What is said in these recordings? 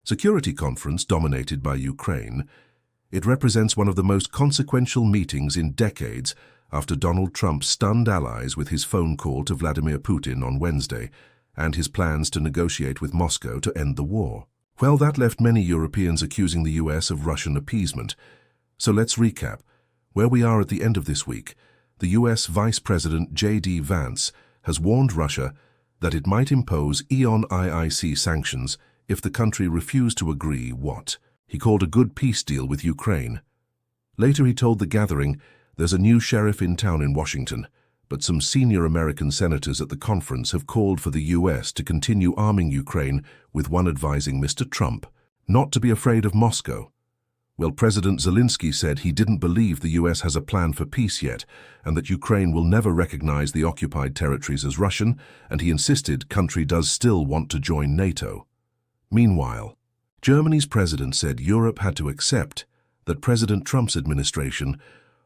Security Conference dominated by Ukraine. It represents one of the most consequential meetings in decades after Donald Trump stunned allies with his phone call to Vladimir Putin on Wednesday and his plans to negotiate with Moscow to end the war. Well, that left many Europeans accusing the US of Russian appeasement. So let's recap. Where we are at the end of this week, the US Vice President J.D. Vance has warned Russia that it might impose IIC sanctions if the country refused to agree what he called a good peace deal with Ukraine. Later he told the gathering there's a new sheriff in town in Washington, but some senior American senators at the conference have called for the US to continue arming Ukraine, with one advising Mr. Trump not to be afraid of Moscow. Well, President Zelensky said he didn't believe the US has a plan for peace yet and that Ukraine will never recognize the occupied territories as Russian, and he insisted country does still want to join NATO. Meanwhile, Germany's president said Europe had to accept that President Trump's administration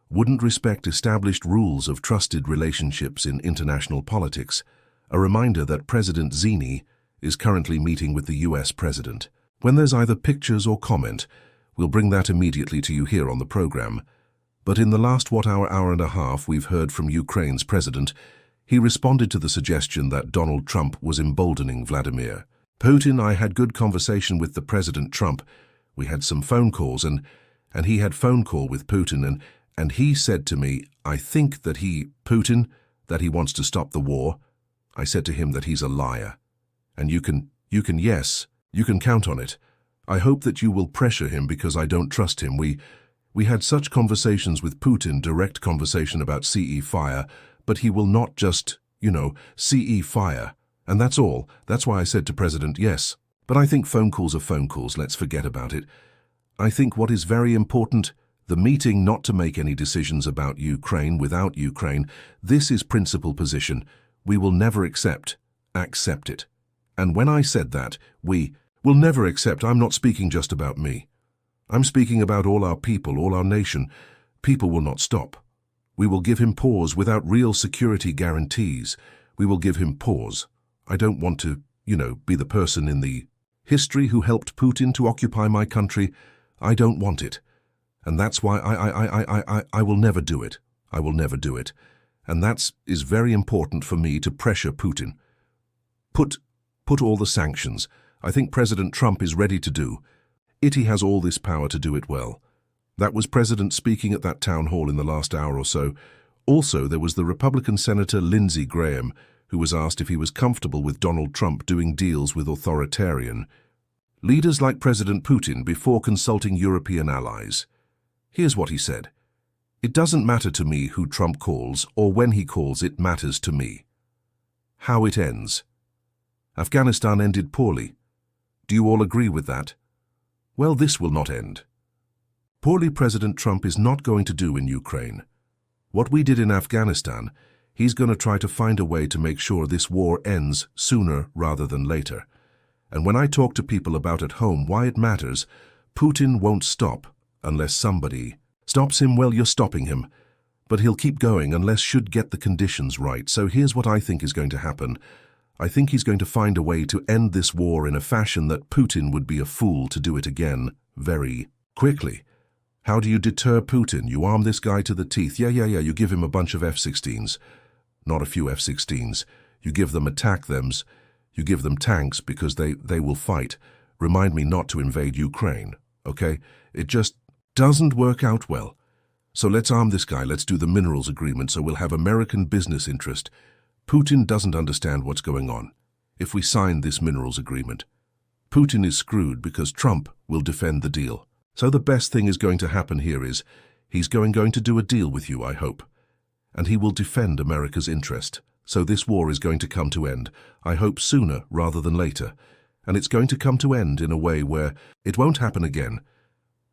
wouldn't respect established rules of trusted relationships in international politics, a reminder that President Zelensky is currently meeting with the US president. When there's either pictures or comment, we'll bring that immediately to you here on the program. But in the last hour and a half we've heard from Ukraine's president. He responded to the suggestion that Donald Trump was emboldening Vladimir Putin. I had good conversation with the President Trump. We had some phone calls and he had phone call with Putin and he said to me, I think that Putin wants to stop the war. I said to him that he's a liar. And you can count on it. I hope that you will pressure him because I don't trust him. We had such conversations with Putin, direct conversation about CE fire, but he will not just, CE fire. And that's all. That's why I said to President, yes. But I think phone calls are phone calls. Let's forget about it. I think what is very important, the meeting not to make any decisions about Ukraine without Ukraine. This is principal position. We will never accept it. And when I said that, we will never accept, I'm not speaking just about me. I'm speaking about all our people, all our nation. People will not stop. We will give him pause without real security guarantees. We will give him pause. I don't want to, be the person in the history who helped Putin to occupy my country. I don't want it. And that's why I will never do it. I will never do it. And that is very important for me to pressure Putin. Put all the sanctions. I think President Trump is ready to do it. He has all this power to do it well. That was President speaking at that town hall in the last hour or so. Also, there was the Republican Senator Lindsey Graham, who was asked if he was comfortable with Donald Trump doing deals with authoritarian leaders like President Putin before consulting European allies. Here's what he said. It doesn't matter to me who Trump calls or when he calls, it matters to me how it ends. Afghanistan ended poorly. Do you all agree with that? Well, this will not end poorly. President Trump is not going to do in Ukraine what we did in Afghanistan. He's going to try to find a way to make sure this war ends sooner rather than later. And when I talk to people about at home why it matters, Putin won't stop unless somebody stops him. Well, you're stopping him, but he'll keep going unless should get the conditions right. So here's what I think is going to happen. I think he's going to find a way to end this war in a fashion that Putin would be a fool to do it again very quickly. How do you deter Putin? You arm this guy to the teeth. Yeah. You give him a bunch of F-16s. Not a few F-16s. You give them attack-thems. You give them tanks because they will fight. Remind me not to invade Ukraine, okay? It just doesn't work out well. So let's arm this guy. Let's do the minerals agreement so we'll have American business interest. Putin doesn't understand what's going on. If we sign this minerals agreement, Putin is screwed because Trump will defend the deal. So the best thing is going to happen here is he's going to do a deal with you, I hope. And he will defend America's interest. So this war is going to come to end, I hope sooner rather than later. And it's going to come to end in a way where it won't happen again.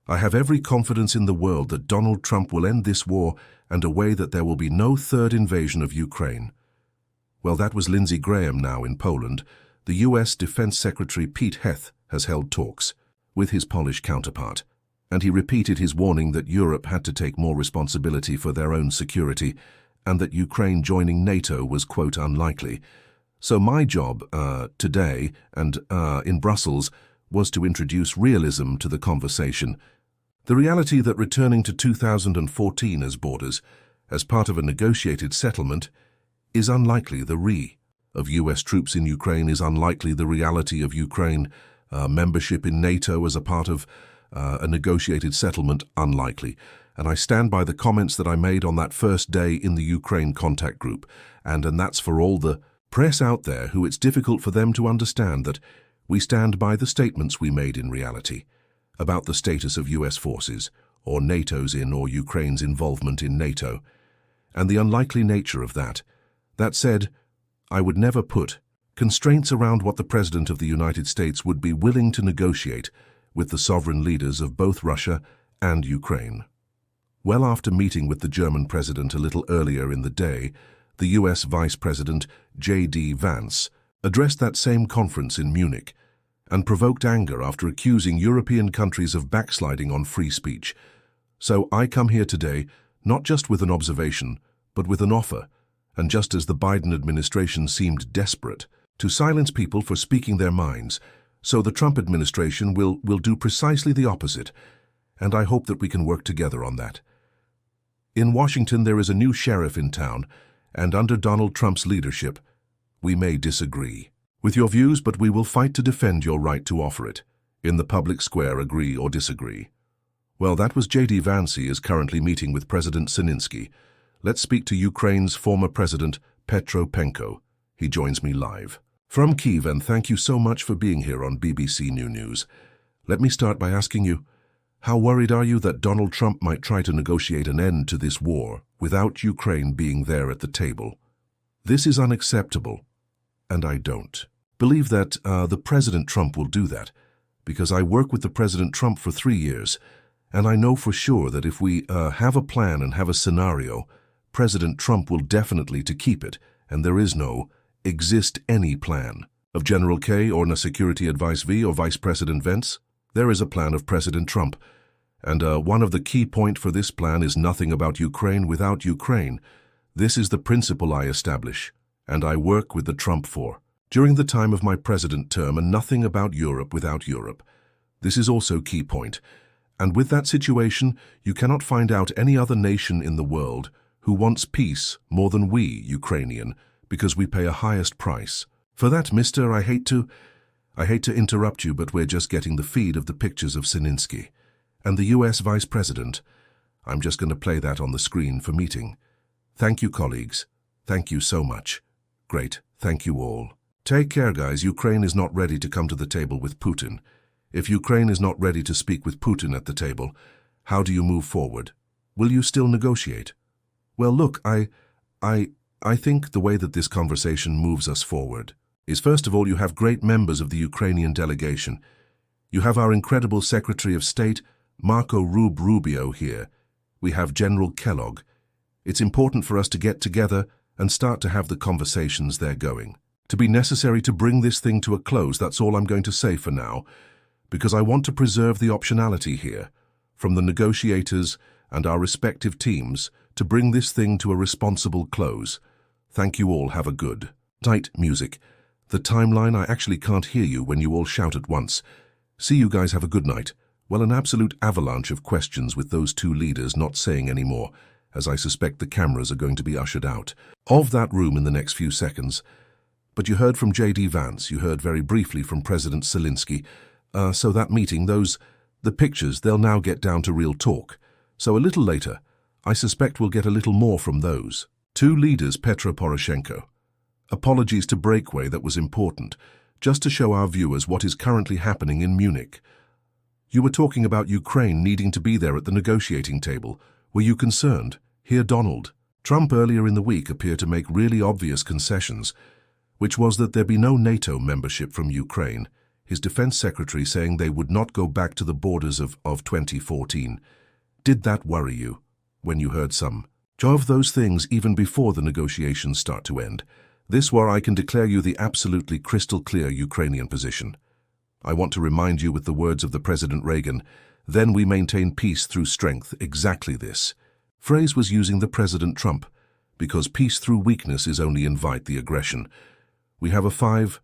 I have every confidence in the world that Donald Trump will end this war and a way that there will be no third invasion of Ukraine. Well, that was Lindsey Graham now in Poland. The U.S. Defense Secretary Pete Heath has held talks with his Polish counterpart, and he repeated his warning that Europe had to take more responsibility for their own security and that Ukraine joining NATO was, quote, unlikely. So my job today and in Brussels was to introduce realism to the conversation. The reality that returning to 2014 as borders, as part of a negotiated settlement, is unlikely. The of US troops in Ukraine is unlikely. The reality of Ukraine membership in NATO as a part of a negotiated settlement, unlikely. And I stand by the comments that I made on that first day in the Ukraine contact group, and that's for all the press out there who it's difficult for them to understand that we stand by the statements we made in reality about the status of US forces, or NATO's or Ukraine's involvement in NATO, and the unlikely nature of that. That said, I would never put constraints around what the President of the United States would be willing to negotiate with the sovereign leaders of both Russia and Ukraine. Well, after meeting with the German President a little earlier in the day, the US Vice President, J.D. Vance, addressed that same conference in Munich and provoked anger after accusing European countries of backsliding on free speech. So I come here today not just with an observation, but with an offer, and just as the Biden administration seemed desperate to silence people for speaking their minds, so the Trump administration will do precisely the opposite, and I hope that we can work together on that. In Washington, there is a new sheriff in town, and under Donald Trump's leadership, we may disagree with your views, but we will fight to defend your right to offer it in the public square, agree or disagree. Well, that was J.D. Vance. He is currently meeting with President Zelensky. Let's speak to Ukraine's former president, Petro Penko. He joins me live from Kyiv, and thank you so much for being here on BBC News. Let me start by asking you, how worried are you that Donald Trump might try to negotiate an end to this war without Ukraine being there at the table? This is unacceptable, and I don't believe that the President Trump will do that, because I work with the President Trump for 3 years, and I know for sure that if we have a plan and have a scenario, President Trump will definitely to keep it, and there is no exist any plan of General K or a Security Advice V or Vice President Vance. There is a plan of President Trump, and one of the key point for this plan is nothing about Ukraine without Ukraine. This is the principle I establish, and I work with the Trump for during the time of my president term, and nothing about Europe without Europe. This is also key point, and with that situation, you cannot find out any other nation in the world who wants peace more than we, Ukrainian, because we pay a highest price. For that, mister, I hate to interrupt you, but we're just getting the feed of the pictures of Zelensky and the US Vice President. I'm just going to play that on the screen for meeting. Thank you, colleagues. Thank you so much. Great. Thank you all. Take care, guys. Ukraine is not ready to come to the table with Putin. If Ukraine is not ready to speak with Putin at the table, how do you move forward? Will you still negotiate? Well, look, I think the way that this conversation moves us forward is, first of all, you have great members of the Ukrainian delegation. You have our incredible Secretary of State, Marco Rubio, here. We have General Kellogg. It's important for us to get together and start to have the conversations they're going to be necessary to bring this thing to a close. That's all I'm going to say for now, because I want to preserve the optionality here from the negotiators and our respective teams to bring this thing to a responsible close. Thank you all. Have a good night. Music. The timeline, I actually can't hear you when you all shout at once. See you guys, have a good night. Well, an absolute avalanche of questions with those two leaders not saying any more, as I suspect the cameras are going to be ushered out of that room in the next few seconds. But you heard from J.D. Vance, you heard very briefly from President Zelensky. So that meeting, the pictures, they'll now get down to real talk. So a little later, I suspect we'll get a little more from those two leaders, Petro Poroshenko. Apologies to Breakaway, that was important, just to show our viewers what is currently happening in Munich. You were talking about Ukraine needing to be there at the negotiating table. Were you concerned? Here, Donald Trump earlier in the week appeared to make really obvious concessions, which was that there be no NATO membership from Ukraine, his defense secretary saying they would not go back to the borders of 2014. Did that worry you when you heard some of those things even before the negotiations start to end? This where I can declare you the absolutely crystal clear Ukrainian position. I want to remind you with the words of the President Reagan, then we maintain peace through strength. Exactly this phrase was using the President Trump, because peace through weakness is only invite the aggression. We have a 5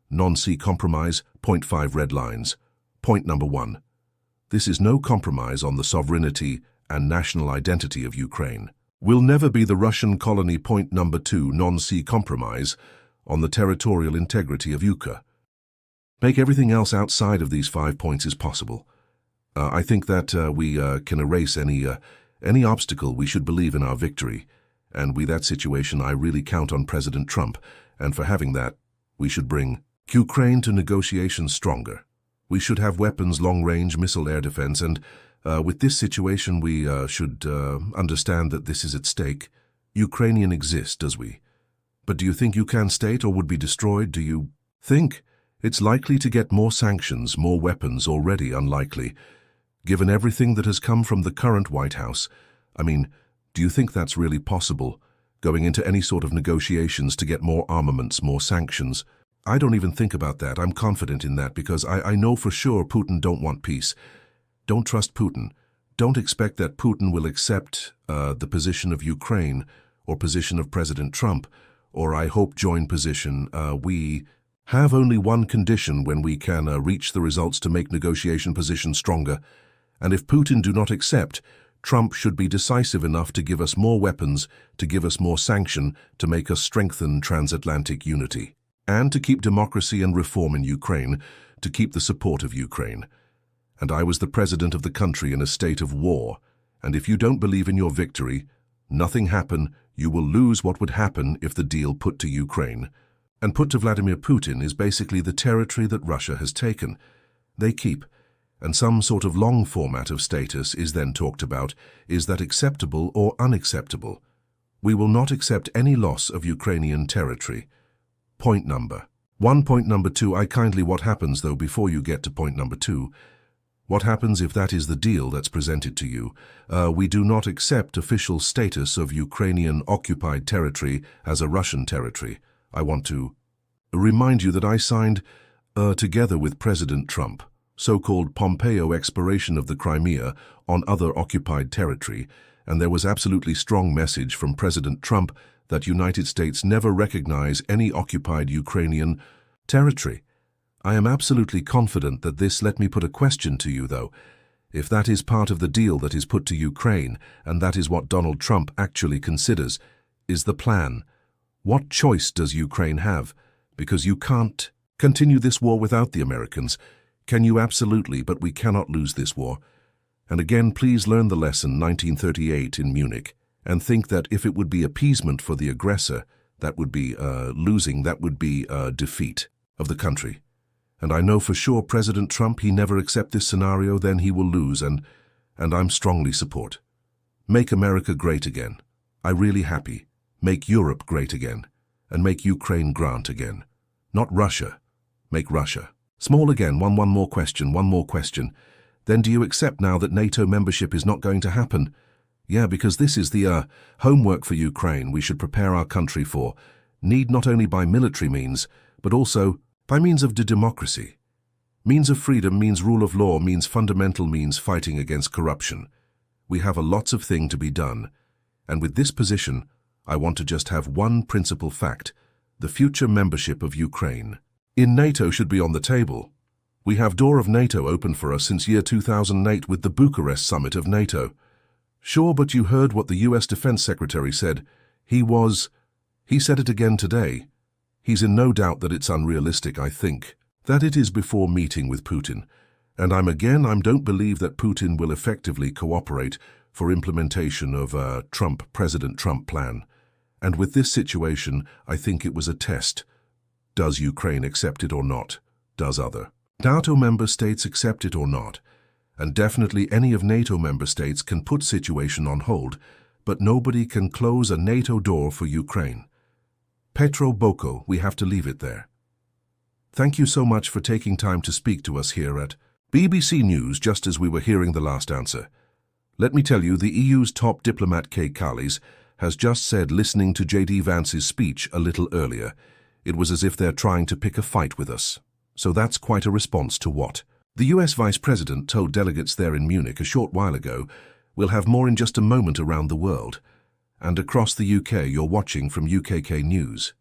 non-C compromise, 0.5 red lines. Point number 1. This is no compromise on the sovereignty and national identity of Ukraine. Will never be the Russian colony. Point number 2. Non-sea compromise on the territorial integrity of Ukraine. Make everything else outside of these 5 points as possible. I think that we can erase any obstacle. We should believe in our victory. And with that situation, I really count on President Trump. And for having that, we should bring Ukraine to negotiations stronger. We should have weapons, long-range missile air defense, and with this situation, we should understand that this is at stake. Ukrainian exists, does we? But do you think you can state or would be destroyed? Do you think it's likely to get more sanctions, more weapons? Already unlikely. Given everything that has come from the current White House, I mean, do you think that's really possible? Going into any sort of negotiations to get more armaments, more sanctions? I don't even think about that. I'm confident in that because I know for sure Putin don't want peace. Don't trust Putin. Don't expect that Putin will accept the position of Ukraine or position of President Trump, or I hope joint position. We have only one condition when we can reach the results to make negotiation position stronger. And if Putin do not accept, Trump should be decisive enough to give us more weapons, to give us more sanction, to make us strengthen transatlantic unity, and to keep democracy and reform in Ukraine, to keep the support of Ukraine. And I was the president of the country in a state of war, and if you don't believe in your victory, nothing happen, you will lose what would happen if the deal put to Ukraine. And put to Vladimir Putin is basically the territory that Russia has taken. They keep. And some sort of long format of status is then talked about. Is that acceptable or unacceptable? We will not accept any loss of Ukrainian territory. Point number 1. Point number 2. What happens though before you get to point number 2? What happens if that is the deal that's presented to you? We do not accept official status of Ukrainian occupied territory as a Russian territory. I want to remind you that I signed, together with President Trump, so-called Pompeo exploration of the Crimea on other occupied territory, and there was absolutely strong message from President Trump that United States never recognize any occupied Ukrainian territory. I am absolutely confident that this. Let me put a question to you, though. If that is part of the deal that is put to Ukraine, and that is what Donald Trump actually considers, is the plan, what choice does Ukraine have? Because you can't continue this war without the Americans. Can you? Absolutely, but we cannot lose this war. And again, please learn the lesson 1938 in Munich, and think that if it would be appeasement for the aggressor, that would be losing, that would be defeat of the country. And I know for sure President Trump, he never accept this scenario, then he will lose, and I'm strongly support. Make America great again. I really happy. Make Europe great again, and make Ukraine grant again. Not Russia. Make Russia small again. One more question. Then do you accept now that NATO membership is not going to happen? Yeah, because this is the homework for Ukraine we should prepare our country for, need not only by military means, but also by means of democracy. Means of freedom, means rule of law, means fundamental, means fighting against corruption. We have a lots of thing to be done. And with this position, I want to just have one principal fact: the future membership of Ukraine in NATO should be on the table. We have door of NATO open for us since year 2008 with the Bucharest summit of NATO. Sure, but you heard what the US Defense Secretary said. He said it again today. He's in no doubt that it's unrealistic, I think, that it is before meeting with Putin. And I don't believe that Putin will effectively cooperate for implementation of President Trump plan. And with this situation, I think it was a test. Does Ukraine accept it or not? Does other NATO member states accept it or not? And definitely any of NATO member states can put situation on hold, but nobody can close a NATO door for Ukraine. Petro Boko, we have to leave it there. Thank you so much for taking time to speak to us here at BBC News just as we were hearing the last answer. Let me tell you, the EU's top diplomat Kay Callies has just said, listening to J.D. Vance's speech a little earlier, it was as if they're trying to pick a fight with us. So that's quite a response to what the US Vice President told delegates there in Munich a short while ago. We'll have more in just a moment around the world. And across the UK, you're watching from UKK News.